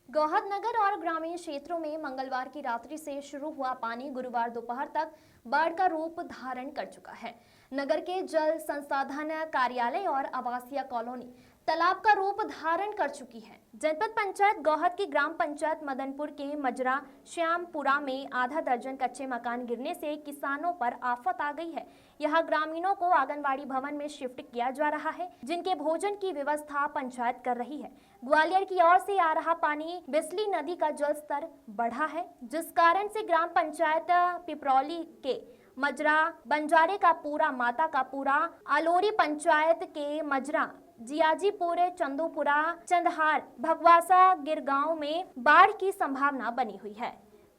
गौहद नगर और ग्रामीण क्षेत्रों में मंगलवार की रात्रि से शुरू हुआ पानी गुरुवार दोपहर तक बाढ़ का रूप धारण कर चुका है। नगर के जल संसाधन कार्यालय और आवासीय कॉलोनी तालाब का रूप धारण कर चुकी है। जनपद पंचायत गौहद की ग्राम पंचायत मदनपुर के मजरा श्यामपुरा में आधा दर्जन कच्चे मकान गिरने से किसानों पर आफत आ गई है। यहाँ ग्रामीणों को आंगनबाड़ी भवन में शिफ्ट किया जा रहा है, जिनके भोजन की व्यवस्था पंचायत कर रही है। ग्वालियर की ओर से आ रहा पानी बिस्ली नदी का जल स्तर बढ़ा है, जिस कारण से ग्राम पंचायत पिपरौली के मजरा बंजारे का पूरा, माता का पूरा, आलोरी पंचायत के मजरा जियाजीपुर, चंदूपुरा, चंदहार, भगवासा गिरगांव में बाढ़ की संभावना बनी हुई है।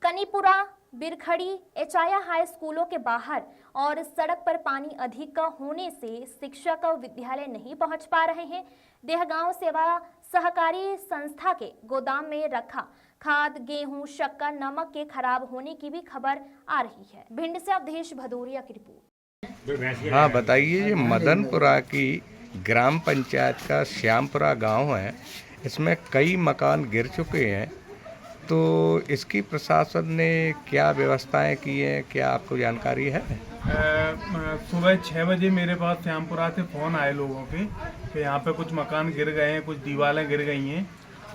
कनीपुरा, बिरखड़ी, एचाया हाई स्कूलों के बाहर और सड़क पर पानी अधिक होने से शिक्षक विद्यालय नहीं पहुंच पा रहे हैं। देहगांव सेवा सहकारी संस्था के गोदाम में रखा खाद, गेहूं, शक्कर, नमक के खराब होने की भी खबर आ रही है। भिंड से अवधेश भदौरिया की रिपोर्ट। हाँ बताइए, ये मदनपुरा की ग्राम पंचायत का श्यामपुरा गांव है, इसमें कई मकान गिर चुके हैं, तो इसकी प्रशासन ने क्या व्यवस्थाएं की हैं, क्या आपको जानकारी है? सुबह 6 बजे मेरे पास श्यामपुरा से फ़ोन आए लोगों के कि यहाँ पे कुछ मकान गिर गए हैं, कुछ दीवारें गिर गई हैं।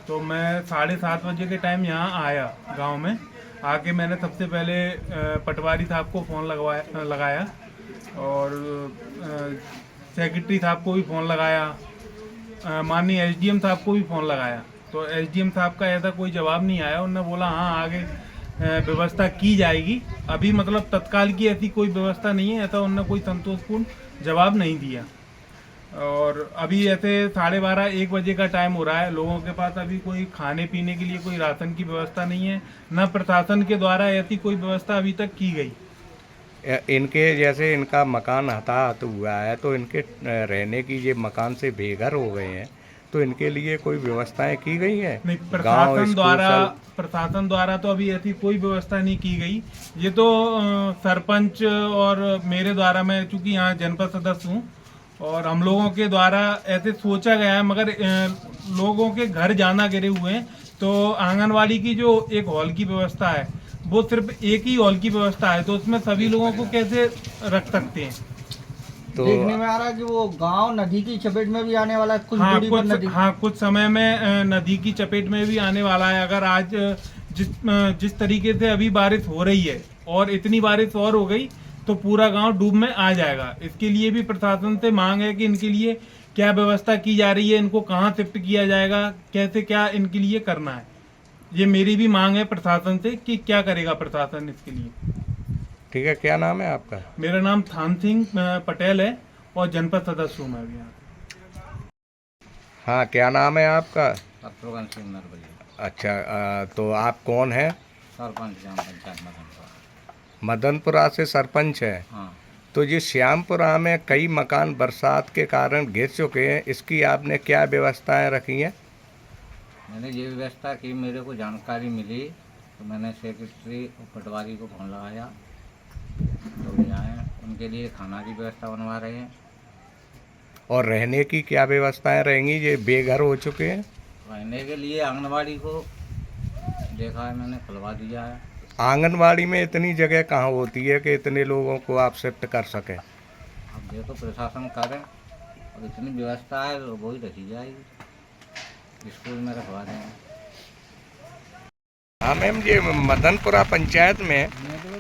तो मैं 7:30 बजे के टाइम यहाँ आया गांव में। आके मैंने सबसे पहले पटवारी साहब को फ़ोन लगाया और सेक्रेटरी साहब को भी फ़ोन लगाया, माननीय एसडीएम साहब को भी फ़ोन लगाया। तो एसडीएम साहब का ऐसा कोई जवाब नहीं आया। उन्होंने बोला हाँ आगे व्यवस्था की जाएगी। अभी मतलब तत्काल की ऐसी कोई व्यवस्था नहीं है, ऐसा उन्होंने कोई संतोषपूर्ण जवाब नहीं दिया। और अभी ऐसे 12:30-1 बजे का टाइम हो रहा है, लोगों के पास अभी कोई खाने पीने के लिए कोई राशन की व्यवस्था नहीं है, न प्रशासन के द्वारा ऐसी कोई व्यवस्था अभी तक की गई। इनके जैसे इनका मकान हताहत हुआ है, तो इनके रहने की ये मकान से बेघर हो गए हैं, तो इनके लिए कोई व्यवस्थाएं की गई है? नहीं, प्रशासन द्वारा तो अभी ऐसी कोई व्यवस्था नहीं की गई। ये तो सरपंच और मेरे द्वारा, मैं चूंकि यहाँ जनपद सदस्य हूँ और हम लोगों के द्वारा ऐसे सोचा गया है, मगर लोगों के घर जाना गिरे हुए हैं। तो आंगनवाड़ी की जो एक हॉल की व्यवस्था है, वो सिर्फ एक ही हॉल की व्यवस्था है, तो उसमें सभी लोगों को कैसे रख सकते हैं? तो देखने में आ रहा है कि वो गांव नदी की चपेट में भी आने वाला है, कुछ दूरी पर नदी। कुछ समय में नदी की चपेट में भी आने वाला है। अगर आज जिस तरीके से अभी बारिश हो रही है और इतनी बारिश और हो गई तो पूरा गांव डूब में आ जाएगा। इसके लिए भी प्रशासन से मांग है कि इनके लिए क्या व्यवस्था की जा रही है, इनको कहाँ शिफ्ट किया जाएगा, कैसे क्या इनके लिए करना है। ये मेरी भी मांग है प्रशासन से कि क्या करेगा प्रशासन इसके लिए। ठीक है, क्या नाम है आपका? मेरा नाम थान सिंह पटेल है और जनपद सदस्य हूँ मैं अभी यहाँ। हाँ, क्या नाम है आपका? शत्रुघ्न सिंह नरबली। अच्छा, तो आप कौन है? सरपंच ग्राम पंचायत मदनपुरा। मदनपुरा से सरपंच है। हाँ। तो ये श्यामपुरा में कई मकान बरसात के कारण गिर चुके हैं, इसकी आपने क्या व्यवस्थाएं रखी हैं? मैंने ये व्यवस्था की, मेरे को जानकारी मिली तो मैंने सेक्रेटरी और पटवारी को फ़ोन लगाया, तो ये आए, उनके लिए खाना की व्यवस्था बनवा रहे हैं। और रहने की क्या व्यवस्थाएं रहेंगी? ये बेघर हो चुके हैं। रहने के लिए आंगनबाड़ी को देखा है, मैंने खुलवा दिया है। आंगनबाड़ी में इतनी जगह कहाँ होती है कि इतने लोगों को आप शिफ्ट कर सकें? अब ये तो प्रशासन करे, अब इतनी व्यवस्था है तो वही रखी जाएगी, स्कूल में रखवा देंगे। हाँ मैम, ये मदनपुरा पंचायत में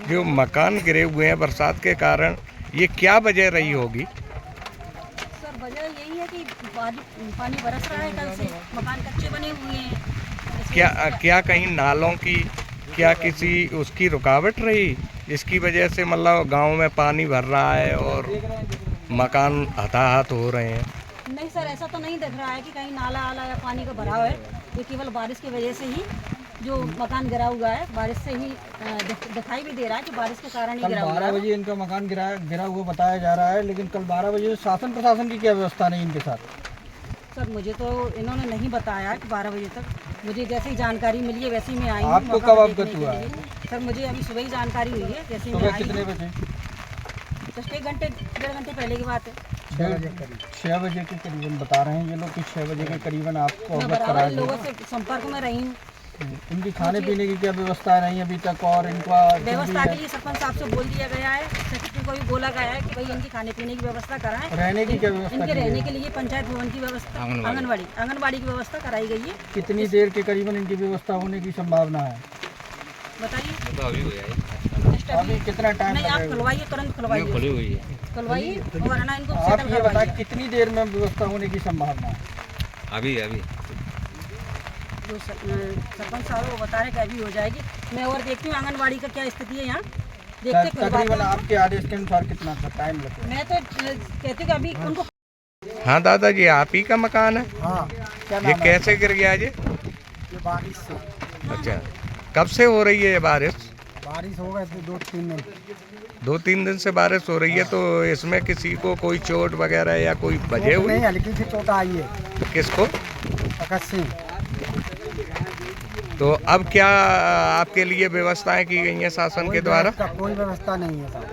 जो मकान गिरे हुए हैं बरसात के कारण, ये क्या वजह रही होगी? सर वजह यही है कि पानी बरस रहा है, कल से मकान कच्चे बने हुए हैं। क्या कहीं नालों की क्या किसी उसकी रुकावट रही, जिसकी वजह से मतलब गांव में पानी भर रहा है और मकान हताहत हो रहे हैं? नहीं सर, ऐसा तो नहीं दिख रहा है कि कहीं नाला आला या पानी का भराव है। ये केवल बारिश की वजह से ही जो मकान गिरा हुआ है, बारिश से ही दिखाई भी दे रहा है कि बारिश के कारण ही गिरा हुआ है। 12 बजे इनका मकान गिरा हुआ बताया जा रहा है, लेकिन कल 12 बजे शासन प्रशासन की क्या व्यवस्था नहीं इनके साथ? सर मुझे तो इन्होंने नहीं बताया कि 12 बजे तक। मुझे जैसे ही जानकारी मिली है वैसे ही मैं आई हूँ। आपको कब अवगत हुआ है? सर मुझे अभी सुबह ही जानकारी हुई है, जैसे ही मैं सुबह आई कितने हूँ। बजे? जस्ट 1-1.5 घंटे पहले की बात है। 6 बजे के करीबन बता रहे हैं ये लोग कि 6 बजे के करीबन आपको मैं अवगत बराबर कराया इन लोगों से संपर्क में रही हूँ। इनकी खाने पीने की क्या व्यवस्था नहीं अभी तक, और इनका जो भी व्यवस्था है, के लिए सरपंच साहब से बोल दिया गया है, सेक्रेटरी को भी बोला गया है कि भाई इनकी खाने पीने की व्यवस्था कराएं। रहने की क्या व्यवस्था इनके की गई रहने है? के लिए पंचायत भवन की व्यवस्था, आंगनबाड़ी की व्यवस्था कराई गई है। कितनी देर के करीबन इनकी व्यवस्था होने की संभावना है? बताइए अभी कितना टाइम नहीं, आप लगेगा? खुलवाइए, तुरंत खुलवाइए, खुलवाइए और है ना इनको आप सेटल ये बताएं करवाइए। कितनी देर में व्यवस्था होने की संभावना है? अभी जो सरपंच साहब वो बता रहे कि अभी हो जाएगी। मैं और देखती हूँ आंगनबाड़ी का क्या स्थिति है यहाँ, देखते तकरीबन आपके आदेश के अनुसार कितना टाइम लगेगा? मैं तो कहती हूँ कि अभी उनको हाँ दादाजी, आप ही का मकान है? हाँ, क्या ये नाम है? कैसे गिर गया जी? ये बारिश से, अच्छा, कब से हो रही है ये बारिश? बारिश हो गए थे 2-3 दिन। 2-3 दिन से बारिश हो रही है, तो इसमें किसी को कोई चोट वगैरह या कोई बजे हुई? नहीं, हल्की सी चोट आई है। किसको? भगत सिंह। तो अब क्या आपके लिए व्यवस्थाएं की गई हैं शासन के द्वारा? कोई व्यवस्था नहीं है साहब।